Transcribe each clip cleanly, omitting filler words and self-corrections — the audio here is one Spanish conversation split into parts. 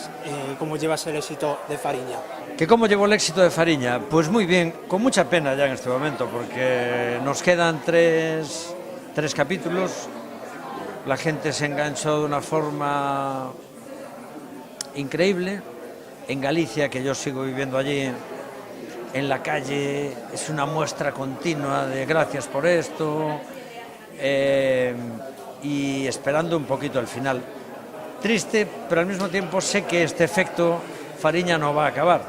lleváis? ¿Cómo llevas el éxito de Fariña? ¿Que cómo llevo el éxito de Fariña? Pues muy bien, con mucha pena ya en este momento, porque nos quedan tres capítulos. La gente se enganchó de una forma increíble. En Galicia, que yo sigo viviendo allí, en la calle, es una muestra continua de gracias por esto, y esperando un poquito el final. Triste, pero al mismo tiempo sé que este efecto Fariña no va a acabar.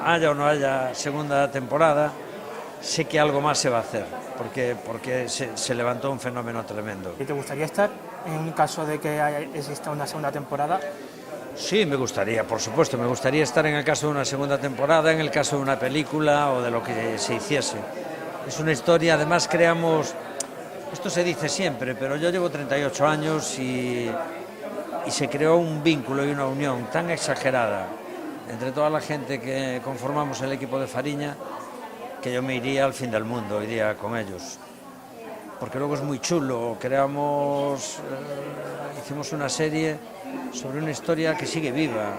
Haya o no haya segunda temporada, sé que algo más se va a hacer, porque se levantó un fenómeno tremendo. ¿Y te gustaría estar en caso de que exista una segunda temporada? Sí, me gustaría, por supuesto, me gustaría estar en el caso de una segunda temporada, en el caso de una película o de lo que se hiciese. Es una historia, además creamos, esto se dice siempre, pero yo llevo 38 años y se creó un vínculo y una unión tan exagerada entre toda la gente que conformamos el equipo de Fariña, que yo me iría al fin del mundo, iría con ellos. Porque luego es muy chulo, hicimos una serie sobre una historia que sigue viva,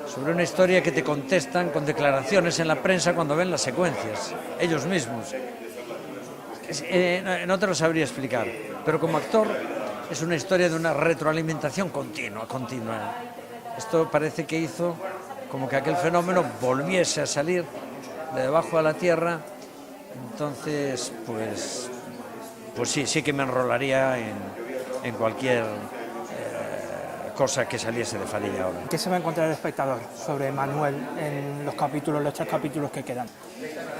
sobre una historia que te contestan con declaraciones en la prensa cuando ven las secuencias, ellos mismos. No te lo sabría explicar, pero como actor es una historia de una retroalimentación continua. Esto parece que hizo como que aquel fenómeno volviese a salir de debajo de la tierra. Entonces, pues sí que me enrolaría en cualquier cosa que saliese de Fariña ahora. ¿Qué se va a encontrar el espectador sobre Manuel en los 3 capítulos que quedan?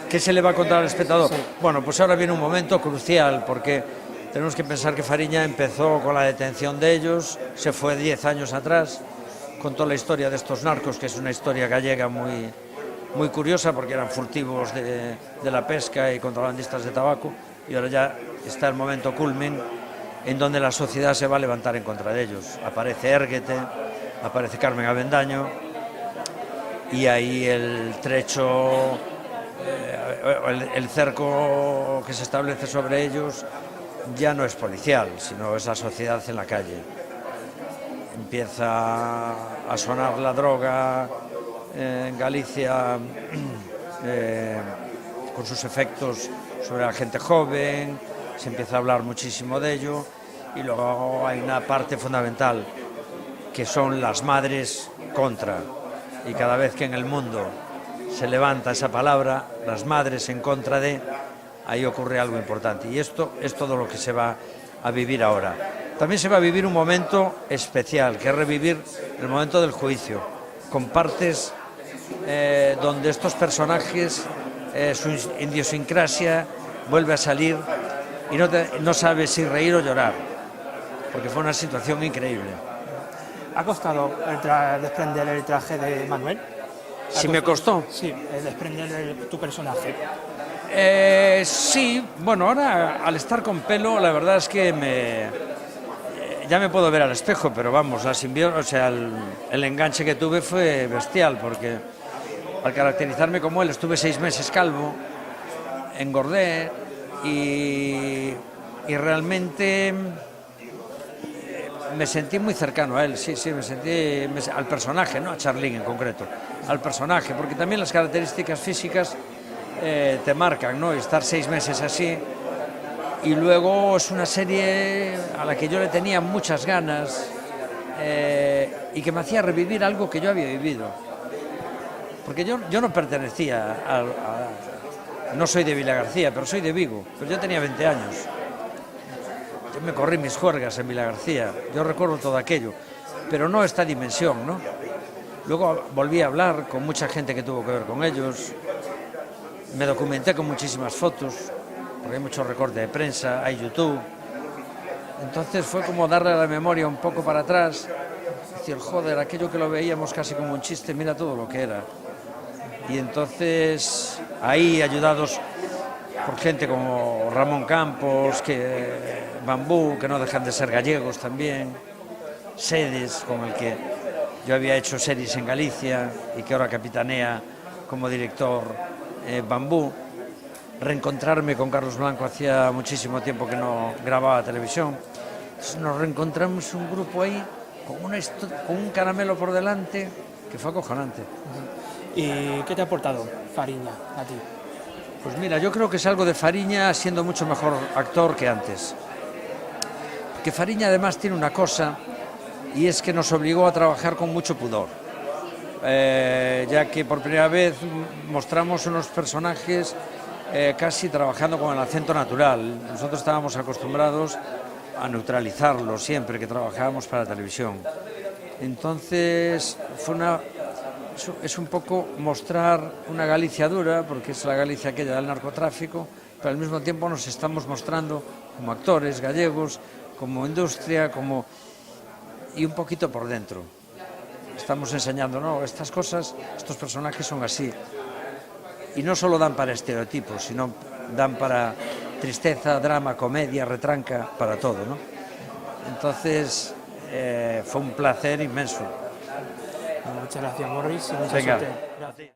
¿Qué se le va a contar al espectador? Sí. Bueno, pues ahora viene un momento crucial, porque tenemos que pensar que Fariña empezó con la detención de ellos, se fue 10 años atrás, contó la historia de estos narcos, que es una historia gallega muy curiosa, porque eran furtivos de la pesca y contrabandistas de tabaco, y ahora ya está el momento culmen en donde la sociedad se va a levantar en contra de ellos. Aparece Érguete, aparece Carmen Avendaño, y ahí el trecho, el cerco que se establece sobre ellos ya no es policial, sino es la sociedad en la calle. Empieza a sonar la droga en Galicia, con sus efectos sobre la gente joven, se empieza a hablar muchísimo de ello, y luego hay una parte fundamental, que son las madres contra, y cada vez que en el mundo se levanta esa palabra, las madres en contra de, ahí ocurre algo importante, y esto es todo lo que se va a vivir ahora. También se va a vivir un momento especial, que es revivir el momento del juicio, con partes donde estos personajes, su idiosincrasia vuelve a salir, y no sabes si reír o llorar, porque fue una situación increíble. ¿Ha costado desprender el traje de Manuel? ¿Si me costó? Sí, desprender tu personaje. Sí, bueno, ahora al estar con pelo, la verdad es que ya me puedo ver al espejo, pero vamos, el enganche que tuve fue bestial, porque al caracterizarme como él estuve 6 meses calvo, engordé, y realmente me sentí muy cercano a él, sí, me sentí al personaje, no a Charlín en concreto, al personaje, porque también las características físicas te marcan, ¿no? Estar 6 meses así, y luego es una serie a la que yo le tenía muchas ganas, y que me hacía revivir algo que yo había vivido, porque yo no pertenecía no soy de Vilagarcía, pero soy de Vigo, pero yo tenía 20 años. Yo me corrí mis juergas en Vilagarcía, yo recuerdo todo aquello, pero no esta dimensión, ¿no? Luego volví a hablar con mucha gente que tuvo que ver con ellos, me documenté con muchísimas fotos, porque hay mucho recorte de prensa, hay YouTube. Entonces fue como darle a la memoria un poco para atrás, decir, joder, aquello que lo veíamos casi como un chiste, mira todo lo que era. Y entonces ahí, ayudados por gente como Ramón Campos, Bambú, que no dejan de ser gallegos también, Sedes, con el que yo había hecho series en Galicia y que ahora capitanea como director Bambú, reencontrarme con Carlos Blanco, hacía muchísimo tiempo que no grababa televisión. Entonces nos reencontramos un grupo ahí con un caramelo por delante que fue acojonante. ¿Y qué te ha aportado Fariña a ti? Pues mira, yo creo que salgo de Fariña siendo mucho mejor actor que antes. Porque Fariña además tiene una cosa, y es que nos obligó a trabajar con mucho pudor. Ya que por primera vez mostramos unos personajes casi trabajando con el acento natural. Nosotros estábamos acostumbrados a neutralizarlo siempre que trabajábamos para la televisión. Entonces es un poco mostrar una Galicia dura, porque es la Galicia aquella del narcotráfico, pero al mismo tiempo nos estamos mostrando como actores gallegos, como industria, y un poquito por dentro. Estamos enseñando, no, estas cosas, estos personajes son así. Y no solo dan para estereotipos, sino dan para tristeza, drama, comedia, retranca, para todo, ¿no? Entonces, fue un placer inmenso. Muchas gracias, Morris. Y mucha Venga. suerte. Gracias.